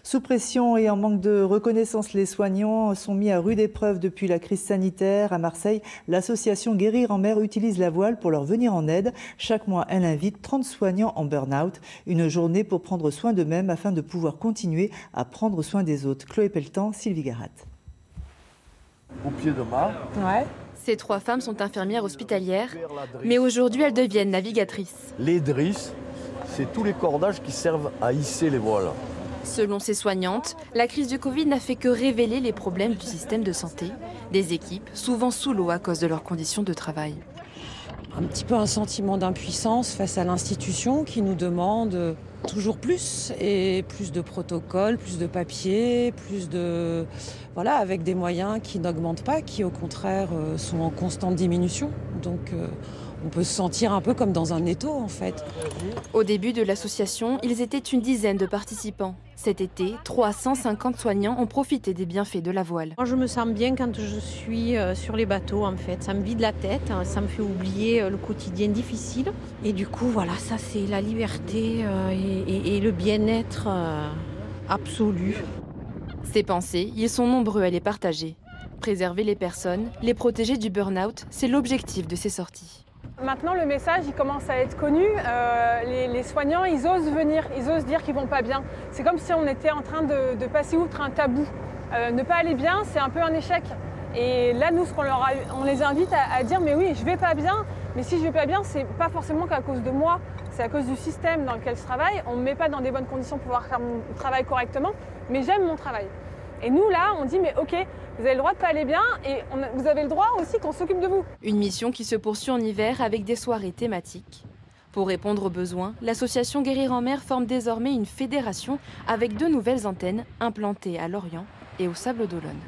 Sous pression et en manque de reconnaissance, les soignants sont mis à rude épreuve depuis la crise sanitaire. À Marseille, l'association Guérir en mer utilise la voile pour leur venir en aide. Chaque mois, elle invite 30 soignants en burn-out. Une journée pour prendre soin d'eux-mêmes afin de pouvoir continuer à prendre soin des autres. Chloé Pelletan, Sylvie Garat. Au pied de mât. Ouais. Ces 3 femmes sont infirmières hospitalières, mais aujourd'hui elles deviennent navigatrices. Les drisses, c'est tous les cordages qui servent à hisser les voiles. Selon ces soignantes, la crise du Covid n'a fait que révéler les problèmes du système de santé, des équipes souvent sous l'eau à cause de leurs conditions de travail. Un petit peu un sentiment d'impuissance face à l'institution qui nous demande toujours plus et plus de protocoles, plus de papiers, plus de... Voilà, avec des moyens qui n'augmentent pas, qui au contraire sont en constante diminution. Donc on peut se sentir un peu comme dans un étau en fait. Au début de l'association, ils étaient une dizaine de participants. Cet été, 350 soignants ont profité des bienfaits de la voile. Moi, je me sens bien quand je suis sur les bateaux en fait. Ça me vide la tête, ça me fait oublier le quotidien difficile. Et du coup, voilà, ça c'est la liberté et le bien-être absolu. Ces pensées, ils sont nombreux à les partager. Préserver les personnes, les protéger du burn-out, c'est l'objectif de ces sorties. Maintenant, le message, il commence à être connu. Les soignants, ils osent venir, ils osent dire qu'ils vont pas bien. C'est comme si on était en train de passer outre un tabou. Ne pas aller bien, c'est un peu un échec. Et là, nous, on les invite à dire, mais oui, je vais pas bien. Mais si je vais pas bien, c'est pas forcément qu'à cause de moi. C'est à cause du système dans lequel je travaille. On me met pas dans des bonnes conditions pour pouvoir faire mon travail correctement. Mais j'aime mon travail. Et nous, là, on dit, mais ok, vous avez le droit de pas aller bien et vous avez le droit aussi qu'on s'occupe de vous. Une mission qui se poursuit en hiver avec des soirées thématiques. Pour répondre aux besoins, l'association Guérir en mer forme désormais une fédération avec 2 nouvelles antennes implantées à Lorient et au Sables d'Olonne.